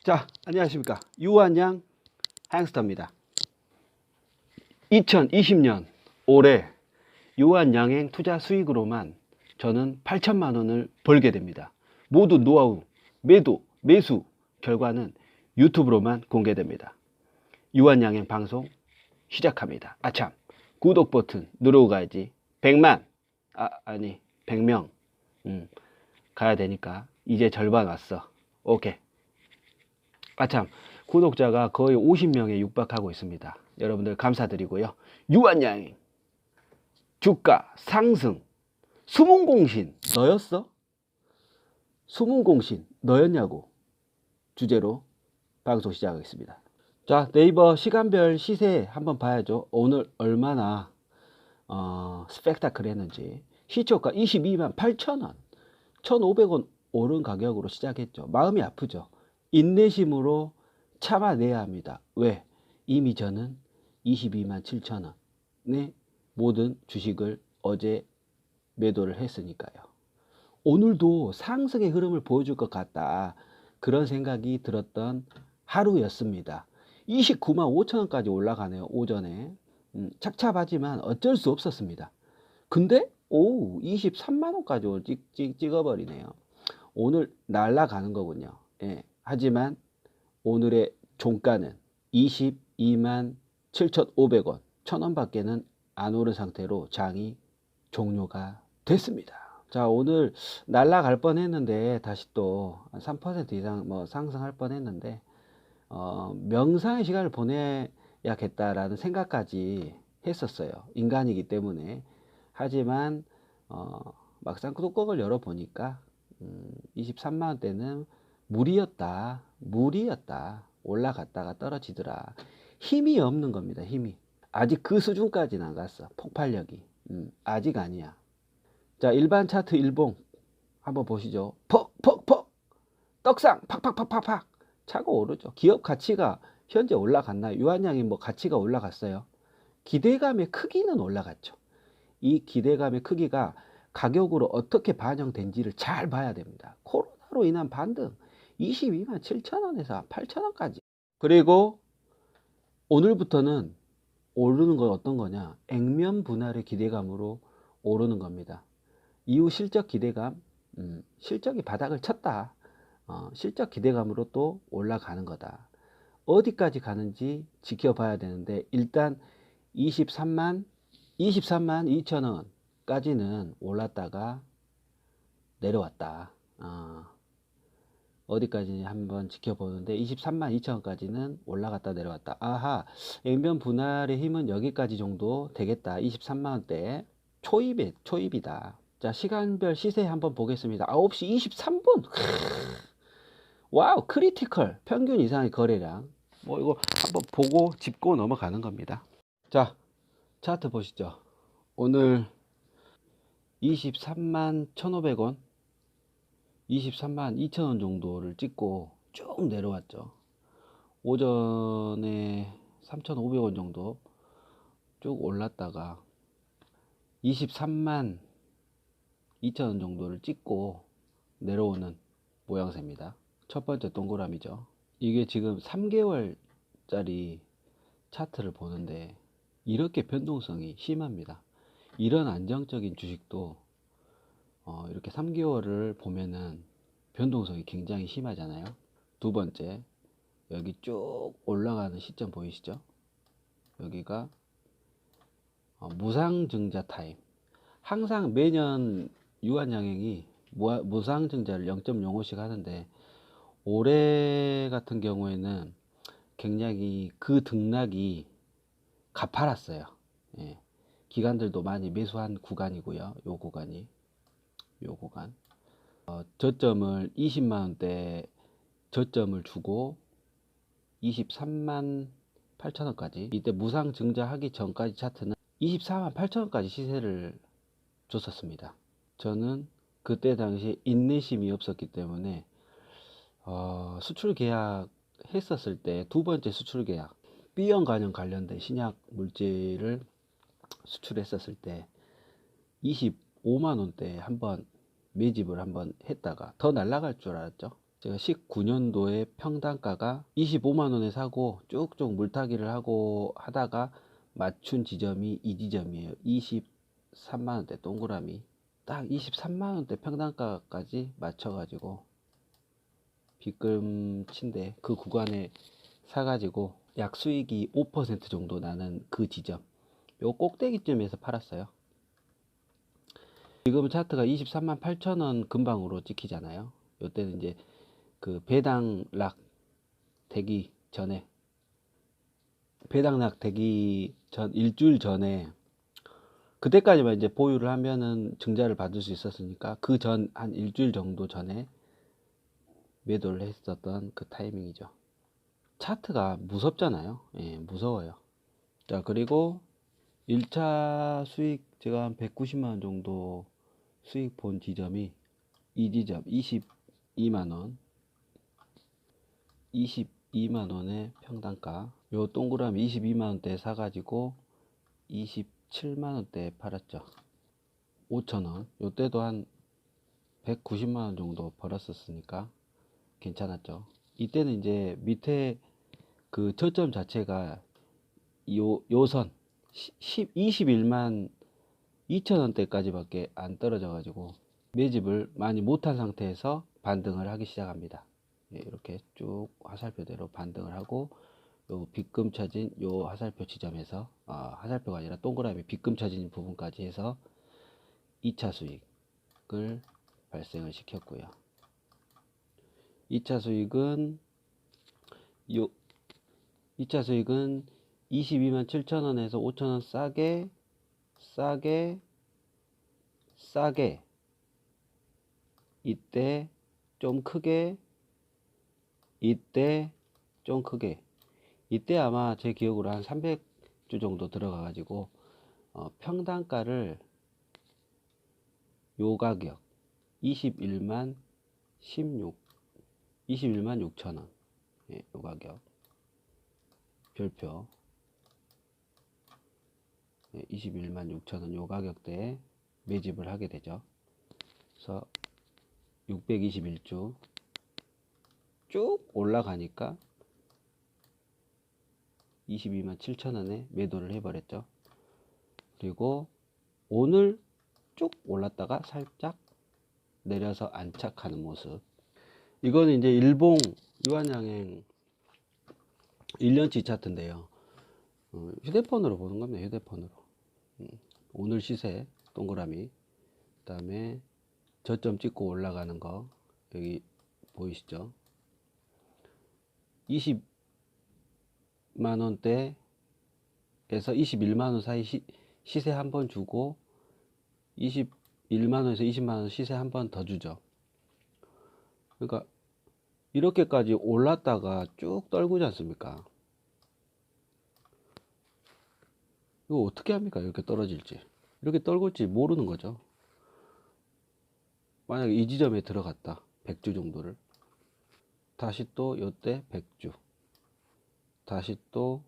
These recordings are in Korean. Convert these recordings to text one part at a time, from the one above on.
자, 안녕하십니까. 유한양 하양스터입니다. 2020년 올해 유한양행 투자 수익으로만 저는 8천만 원을 벌게 됩니다. 모두 노하우, 매도, 매수 결과는 유튜브로만 공개됩니다. 유한양행 방송 시작합니다. 아참, 구독 버튼 누르고 가야지. 100만, 아니 100명 가야 되니까 이제 절반 왔어. 오케이. 아참, 구독자가 거의 50명에 육박하고 있습니다. 여러분들 감사드리고요. 유한양행 주가 상승 수문공신 너였어? 수문공신 너였냐고 주제로 방송 시작하겠습니다. 자, 네이버 시간별 시세 한번 봐야죠. 오늘 얼마나 스펙타클 했는지. 시초가 22만 8천원 1,500원 오른 가격으로 시작했죠. 마음이 아프죠. 인내심으로 참아내야 합니다. 왜? 이미 저는 22만 7천원의 모든 주식을 어제 매도를 했으니까요. 오늘도 상승의 흐름을 보여줄 것 같다, 그런 생각이 들었던 하루였습니다. 29만 5천원까지 올라가네요. 오전에 착잡하지만 어쩔 수 없었습니다. 근데 오후 23만원까지 찍어버리네요. 오늘 날아가는 거군요. 예. 하지만 오늘의 종가는 22만 7,500원 1,000원 밖에는 안 오른 상태로 장이 종료가 됐습니다. 자, 오늘 날아갈 뻔 했는데 다시 또 3% 이상 상승할 뻔 했는데 명상의 시간을 보내야겠다라는 생각까지 했었어요. 인간이기 때문에. 하지만 막상 뚜껑을 열어보니까 23만원대는 무리였다. 올라갔다가 떨어지더라. 힘이 없는 겁니다. 힘이. 아직 그 수준까지는 안 갔어. 폭발력이. 아직 아니야. 자, 일반 차트 일봉 한번 보시죠. 퍽 떡상 팍팍팍팍팍 차고 오르죠. 기업 가치가 현재 올라갔나요? 유한양이 가치가 올라갔어요. 기대감의 크기는 올라갔죠. 이 기대감의 크기가 가격으로 어떻게 반영된지를 잘 봐야 됩니다. 코로나로 인한 반등 22만 7천원에서 8천원까지. 그리고 오늘부터는 오르는 건 어떤 거냐? 액면 분할의 기대감으로 오르는 겁니다. 이후 실적 기대감, 실적이 바닥을 쳤다. 실적 기대감으로 또 올라가는 거다. 어디까지 가는지 지켜봐야 되는데, 일단 23만 2천원까지는 올랐다가 내려왔다. 어디까지 한번 지켜보는데 23만 2천원까지는 올라갔다 내려왔다. 아하, 액면 분할의 힘은 여기까지 정도 되겠다. 23만원대 초입이다. 자, 시간별 시세 한번 보겠습니다. 9시 23분. 와우, 크리티컬 평균 이상의 거래량. 이거 한번 보고 짚고 넘어가는 겁니다. 자, 차트 보시죠. 오늘 23만 1,500원 23만 2천원 정도를 찍고 쭉 내려왔죠. 오전에 3,500원 정도 쭉 올랐다가 23만 2천원 정도를 찍고 내려오는 모양새입니다. 첫 번째 동그라미죠. 이게 지금 3개월짜리 차트를 보는데 이렇게 변동성이 심합니다. 이런 안정적인 주식도 이렇게 3개월을 보면은 변동성이 굉장히 심하잖아요. 두 번째, 여기 쭉 올라가는 시점 보이시죠? 여기가 무상증자 타임. 항상 매년 유한양행이 무상증자를 0.05씩 하는데, 올해 같은 경우에는 굉장히 그 등락이 가팔았어요. 예. 기관들도 많이 매수한 구간이고요. 요 구간 저점을 20만원대 저점을 주고 23만 8천원까지, 이때 무상 증자하기 전까지 차트는 24만 8천원까지 시세를 줬었습니다. 저는 그때 당시에 인내심이 없었기 때문에 수출 계약 했었을 때, 두 번째 수출 계약 B형 간염 관련된 신약 물질을 수출했었을 때 25만원대에 한번 매집을 한번 했다가 더 날아갈 줄 알았죠. 제가 19년도에 평단가가 25만 원에 사고 쭉쭉 물타기를 하고 하다가 맞춘 지점이 이 지점이에요. 23만 원대 동그라미. 딱 23만 원대 평단가까지 맞춰 가지고 빗금친데 그 구간에 사 가지고 약 수익이 5% 정도 나는 그 지점, 요 꼭대기쯤에서 팔았어요. 지금 차트가 23만 8천 원 근방으로 찍히잖아요. 요때는 이제 그 배당락 되기 전에, 배당락 되기 전 일주일 전에, 그때까지만 이제 보유를 하면은 증자를 받을 수 있었으니까 그 전 한 일주일 정도 전에 매도를 했었던 그 타이밍이죠. 차트가 무섭잖아요. 예, 무서워요. 자, 그리고 1차 수익 제가 한 190만 원 정도 수익 본 지점이 이 지점 22만 원, 22만 원의 평단가. 요 동그라미 22만 원대 사가지고 27만 원대 팔았죠. 5천 원. 요때도 한 190만 원 정도 벌었었으니까 괜찮았죠. 이때는 이제 밑에 그 저점 자체가 요선 21만 2천 원대까지밖에 안 떨어져 가지고 매집을 많이 못한 상태에서 반등을 하기 시작합니다. 예, 이렇게 쭉 화살표대로 반등을 하고 요 빗금 쳐진 요 화살표 지점에서, 화살표가 아니라 동그라미 빗금 쳐진 부분까지 해서 2차 수익을 발생을 시켰고요. 2차 수익은 요 2차 수익은 22만 7천 원에서 5천 원 싸게 이때 좀 크게, 이때 좀 크게, 이때 아마 제 기억으로 한 300주 정도 들어가 가지고 평단가를 요 가격 21만 6천 원, 예, 요 가격 별표, 예, 21만 6천 원 요 가격대에 매집을 하게 되죠. 그래서 621주 쭉 올라가니까 22만 7천 원에 매도를 해버렸죠. 그리고 오늘 쭉 올랐다가 살짝 내려서 안착하는 모습. 이거는 이제 일봉 유한양행 1년치 차트인데요. 휴대폰으로 보는 겁니다. 휴대폰으로. 오늘 시세 동그라미, 그 다음에 저점 찍고 올라가는 거 여기 보이시죠? 20만 원대에서 21만 원 사이 시세 한 번 주고 21만 원에서 20만 원 시세 한 번 더 주죠. 그러니까 이렇게까지 올랐다가 쭉 떨구지 않습니까? 이거 어떻게 합니까? 이렇게 떨어질지, 이렇게 떨굴지 모르는 거죠. 만약에 이 지점에 들어갔다 100주 정도를, 다시 또 요때 100주, 다시 또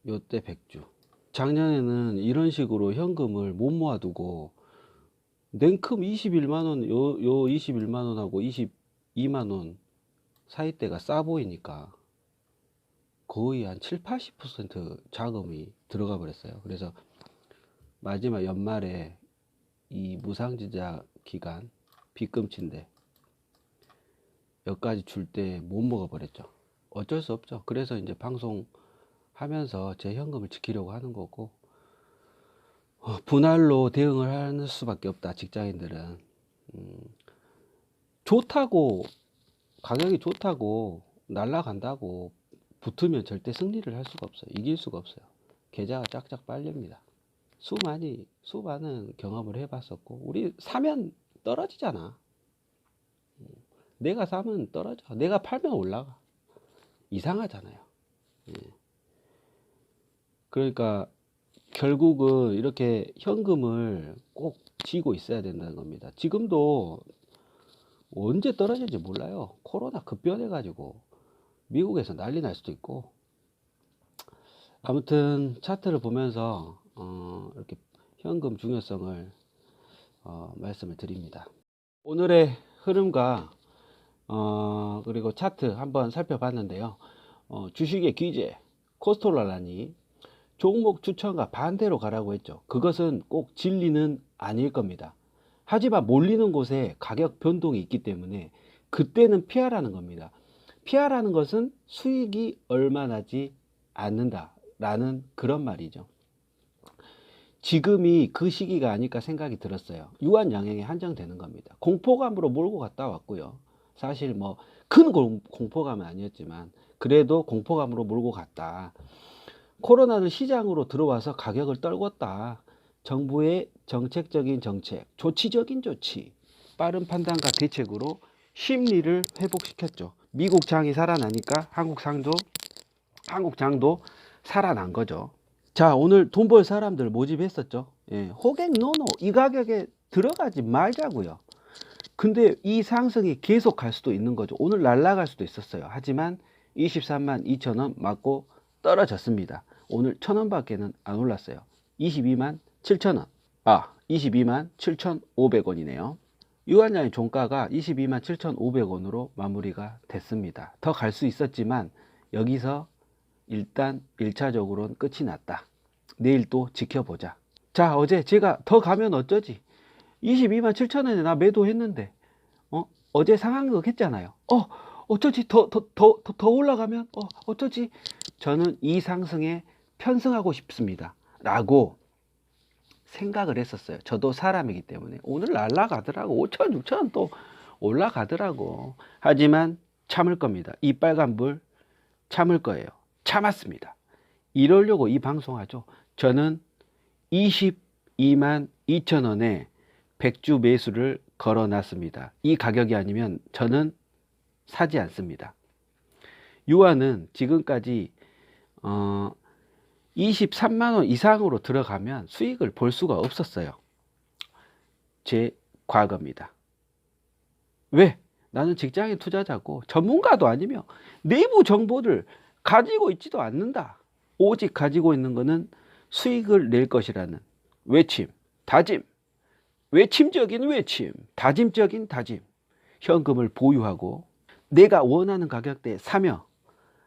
요때 100주. 작년에는 이런 식으로 현금을 못 모아두고 냉큼 21만원, 요 21만원하고 22만원 사이대가 싸 보이니까 거의 한 7, 80% 자금이 들어가 버렸어요. 그래서 마지막 연말에 이 무상지자 기간 빗금친데 여기까지 줄 때 못 먹어 버렸죠. 어쩔 수 없죠. 그래서 이제 방송 하면서 제 현금을 지키려고 하는 거고, 분할로 대응을 하는 수밖에 없다. 직장인들은 좋다고, 가격이 좋다고 날라간다고 붙으면 절대 승리를 할 수가 없어요. 이길 수가 없어요. 계좌가 쫙쫙 빨립니다. 수많은 경험을 해봤었고, 우리 사면 떨어지잖아. 내가 사면 떨어져, 내가 팔면 올라가. 이상하잖아요. 예. 그러니까 결국은 이렇게 현금을 꼭 쥐고 있어야 된다는 겁니다. 지금도 언제 떨어질지 몰라요. 코로나 급변해 가지고 미국에서 난리 날 수도 있고. 아무튼 차트를 보면서 이렇게 현금 중요성을 말씀을 드립니다. 오늘의 흐름과 그리고 차트 한번 살펴봤는데요. 주식의 기재, 코스톨라라니 종목 추천과 반대로 가라고 했죠. 그것은 꼭 진리는 아닐 겁니다. 하지만 몰리는 곳에 가격 변동이 있기 때문에 그때는 피하라는 겁니다. 피하라는 것은 수익이 얼마 나지 않는다라는 그런 말이죠. 지금이 그 시기가 아닐까 생각이 들었어요. 유한양행에 한정되는 겁니다. 공포감으로 몰고 갔다 왔고요. 사실 뭐 큰 공포감은 아니었지만 그래도 공포감으로 몰고 갔다. 코로나는 시장으로 들어와서 가격을 떨궜다. 정부의 정책적인 정책, 조치적인 조치, 빠른 판단과 대책으로 심리를 회복시켰죠. 미국 장이 살아나니까 한국 장도 살아난 거죠. 자, 오늘 돈 벌 사람들 모집했었죠. 예, 호갱 노노 이 가격에 들어가지 말자고요. 근데 이 상승이 계속 갈 수도 있는 거죠. 오늘 날아갈 수도 있었어요. 하지만 23만 2천 원 맞고 떨어졌습니다. 오늘 1,000원 밖에는 안 올랐어요. 22만 7천 원. 22만 7,500원이네요. 유한양의 종가가 22만 7,500원으로 마무리가 됐습니다. 더 갈 수 있었지만 여기서 일단 1차적으로는 끝이 났다. 내일 또 지켜보자. 자, 어제 제가 더 가면 어쩌지? 22만 7천 원에 나 매도했는데 어제 상한극 했잖아요. 어쩌지? 더 올라가면 어쩌지? 저는 이 상승에 편승하고 싶습니다. 라고 생각을 했었어요. 저도 사람이기 때문에. 오늘 날라가더라고. 5천, 6천 또 올라가더라고. 하지만 참을 겁니다. 이 빨간불 참을 거예요. 참았습니다. 이러려고 이 방송하죠. 저는 22만 2천 원에 백주 매수를 걸어놨습니다. 이 가격이 아니면 저는 사지 않습니다. 유한은 지금까지 23만 원 이상으로 들어가면 수익을 볼 수가 없었어요. 제 과거입니다. 왜? 나는 직장인 투자자고 전문가도 아니며 내부 정보를 가지고 있지도 않는다. 오직 가지고 있는 것은 수익을 낼 것이라는 외침, 다짐, 외침적인 외침, 다짐적인 다짐. 현금을 보유하고 내가 원하는 가격대에 사며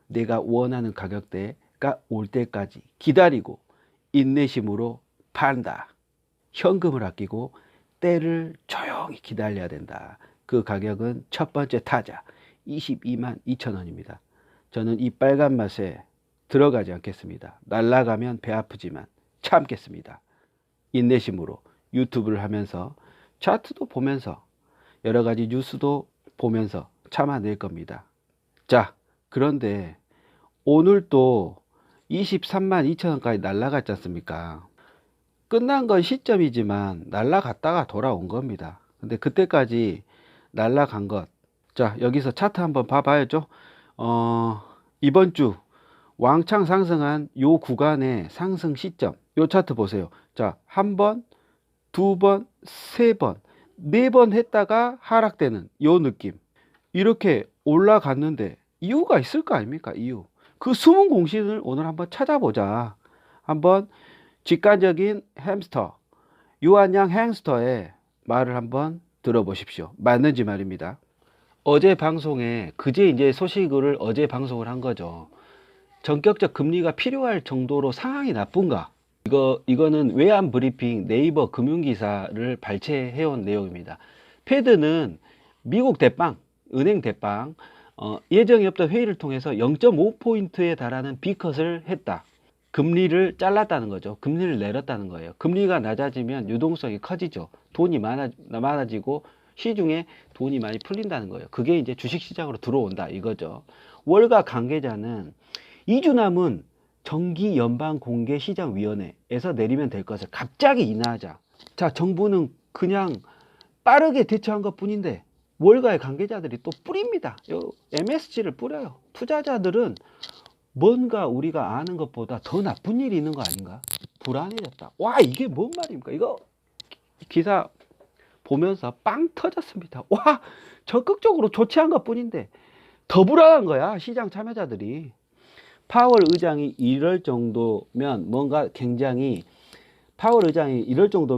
내가 원하는 가격대가 올 때까지 기다리고 인내심으로 판다. 현금을 아끼고 때를 조용히 기다려야 된다. 그 가격은 첫 번째 타자 22만 2천 원입니다. 저는 이 빨간 맛에 들어가지 않겠습니다. 날아가면 배 아프지만 참겠습니다. 인내심으로 유튜브를 하면서 차트도 보면서 여러 가지 뉴스도 보면서 참아낼 겁니다. 자, 그런데 오늘 또 23만 2천 원까지 날아갔지 않습니까? 끝난 건 시점이지만 날아갔다가 돌아온 겁니다. 근데 그때까지 날아간 것. 자, 여기서 차트 한번 봐봐야죠. 이번 주 왕창 상승한 요 구간의 상승 시점. 요 차트 보세요. 자, 한 번, 두 번, 세 번, 네 번 했다가 하락되는 요 느낌. 이렇게 올라갔는데 이유가 있을 거 아닙니까? 이유. 그 숨은 공신을 오늘 한번 찾아보자. 한번 직관적인 햄스터, 유한양 햄스터의 말을 한번 들어보십시오. 맞는지 말입니다. 어제 방송에 그제 이제 소식을 어제 방송을 한 거죠. 전격적 금리가 필요할 정도로 상황이 나쁜가? 이거는 외환 브리핑 네이버 금융기사를 발췌해온 내용입니다. 패드는 미국 대빵, 은행 대빵, 예정이 없던 회의를 통해서 0.5포인트에 달하는 B컷을 했다. 금리를 잘랐다는 거죠. 금리를 내렸다는 거예요. 금리가 낮아지면 유동성이 커지죠. 돈이 많아지고 시중에 돈이 많이 풀린다는 거예요. 그게 이제 주식시장으로 들어온다 이거죠. 월가 관계자는 2주 남은 정기연방공개시장위원회에서 내리면 될 것을 갑자기 인하하자. 자, 정부는 그냥 빠르게 대처한 것 뿐인데 월가의 관계자들이 또 뿌립니다. MSG를 뿌려요. 투자자들은 뭔가 우리가 아는 것보다 더 나쁜 일이 있는 거 아닌가? 불안해졌다. 와, 이게 뭔 말입니까? 이거 기사 보면서 빵 터졌습니다. 와, 적극적으로 조치한 것 뿐인데 더 불안한 거야, 시장 참여자들이. 파월 의장이 이럴 정도면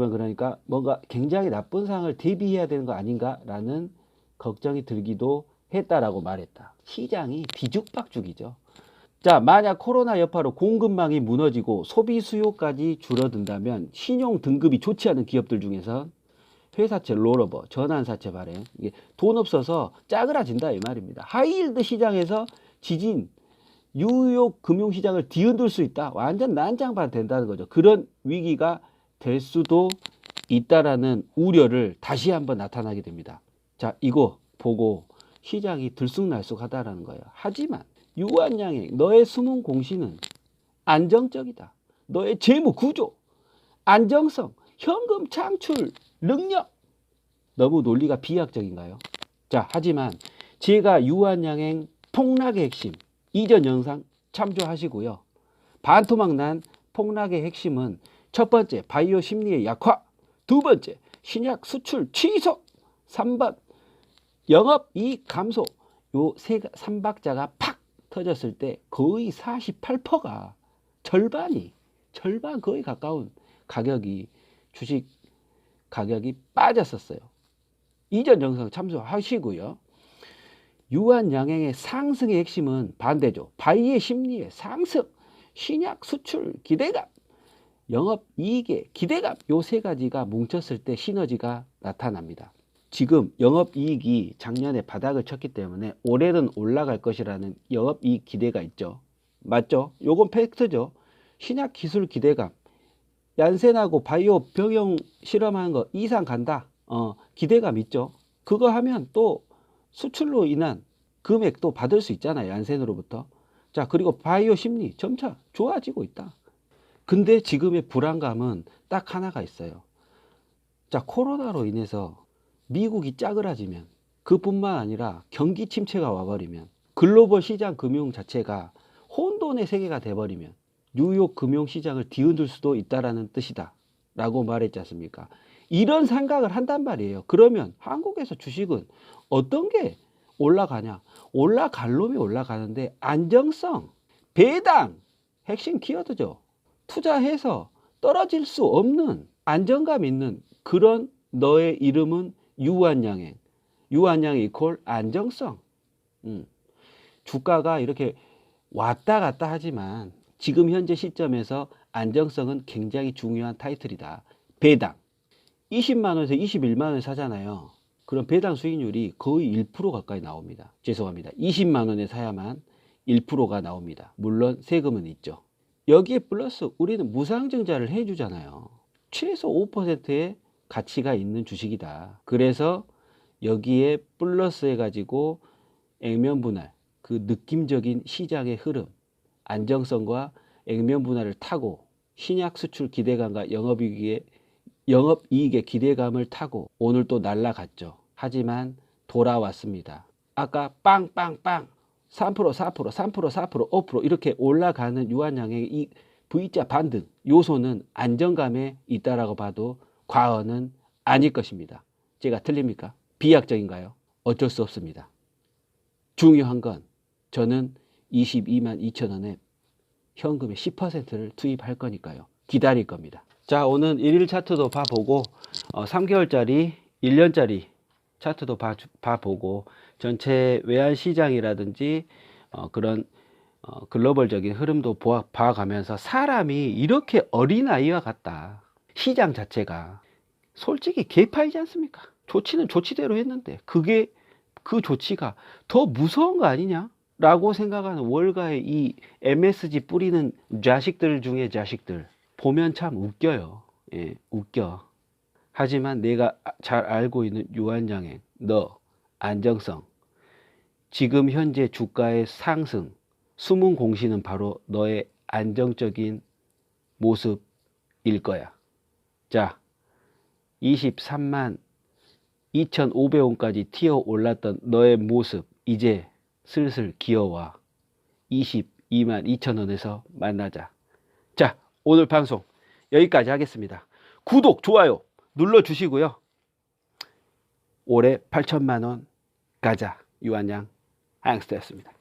그러니까 뭔가 굉장히 나쁜 상황을 대비해야 되는 거 아닌가라는 걱정이 들기도 했다라고 말했다. 시장이 뒤죽박죽이죠. 자, 만약 코로나 여파로 공급망이 무너지고 소비 수요까지 줄어든다면 신용 등급이 좋지 않은 기업들 중에서 회사채 롤오버, 전환사채 발행, 이게 돈 없어서 짜그라진다 이 말입니다. 하이힐드 시장에서 지진, 뉴욕 금융시장을 뒤흔들 수 있다. 완전 난장판 된다는 거죠. 그런 위기가 될 수도 있다라는 우려를 다시 한번 나타나게 됩니다. 자, 이거 보고 시장이 들쑥날쑥하다라는 거예요. 하지만 유한양행, 너의 숨은 공시는 안정적이다. 너의 재무 구조, 안정성, 현금 창출 능력. 너무 논리가 비약적인가요? 자, 하지만 제가 유한양행 폭락의 핵심, 이전 영상 참조하시고요. 반토막 난 폭락의 핵심은 첫 번째, 바이오 심리의 약화. 두 번째, 신약 수출 취소. 3번, 영업이익 감소. 요 3박자가 팍 터졌을 때 거의 48%가 절반 거의 가까운 가격이 주식 가격이 빠졌었어요. 이전 영상 참조하시고요. 유한양행의 상승의 핵심은 반대죠. 바이의 심리의 상승, 신약 수출 기대감, 영업이익의 기대감. 요 세 가지가 뭉쳤을 때 시너지가 나타납니다. 지금 영업이익이 작년에 바닥을 쳤기 때문에 올해는 올라갈 것이라는 영업이익 기대가 있죠. 맞죠? 요건 팩트죠. 신약 기술 기대감, 얀센하고 바이오 병용 실험하는 거 이상 간다. 기대감 있죠. 그거 하면 또 수출로 인한 금액도 받을 수 있잖아요. 얀센으로부터. 자, 그리고 바이오 심리 점차 좋아지고 있다. 근데 지금의 불안감은 딱 하나가 있어요. 자, 코로나로 인해서 미국이 짜그라지면, 그뿐만 아니라 경기 침체가 와버리면, 글로벌 시장 금융 자체가 혼돈의 세계가 돼버리면 뉴욕 금융시장을 뒤흔들 수도 있다라는 뜻이다 라고 말했지 않습니까? 이런 생각을 한단 말이에요. 그러면 한국에서 주식은 어떤 게 올라가냐? 올라갈 놈이 올라가는데 안정성, 배당, 핵심 키워드죠. 투자해서 떨어질 수 없는 안정감 있는 그런 너의 이름은 유한양행. 유한양행 이퀄 안정성. 주가가 이렇게 왔다 갔다 하지만 지금 현재 시점에서 안정성은 굉장히 중요한 타이틀이다. 배당 20만원에서 21만원에 사잖아요. 그럼 배당 수익률이 거의 1% 가까이 나옵니다. 죄송합니다. 20만원에 사야만 1%가 나옵니다. 물론 세금은 있죠. 여기에 플러스 우리는 무상증자를 해주잖아요. 최소 5%의 가치가 있는 주식이다. 그래서 여기에 플러스 해가지고 액면 분할, 그 느낌적인 시장의 흐름, 안정성과 액면 분할을 타고 신약 수출 기대감과 영업이익의 기대감을 타고 오늘 또 날라갔죠. 하지만 돌아왔습니다. 아까 빵빵빵 3%, 4%, 3%, 4%, 5% 이렇게 올라가는 유한양행의 이 V자 반등 요소는 안정감에 있다라고 봐도 과언은 아닐 것입니다. 제가 틀립니까? 비약적인가요? 어쩔 수 없습니다. 중요한 건 저는 22만 2천 원에 현금의 10%를 투입할 거니까요. 기다릴 겁니다. 자, 오늘 1일 차트도 봐보고 3개월짜리 1년짜리 차트도 봐보고 전체 외환시장이라든지 그런 글로벌적인 흐름도 봐가면서 사람이 이렇게 어린아이와 같다. 시장 자체가 솔직히 개파이지 않습니까? 조치는 조치대로 했는데 그게 그 조치가 더 무서운 거 아니냐? 라고 생각하는 월가의 이 MSG 뿌리는 자식들 중에 자식들 보면 참 웃겨요. 예, 웃겨. 하지만 내가 잘 알고 있는 유한양행, 너 안정성, 지금 현재 주가의 상승, 숨은 공시는 바로 너의 안정적인 모습일 거야. 자, 23만 2,500원까지 튀어 올랐던 너의 모습 이제 슬슬 기어와 22만 2천 원에서 만나자. 자, 오늘 방송 여기까지 하겠습니다. 구독, 좋아요 눌러주시고요. 올해 8천만 원 가자. 유한양 앙스트였습니다.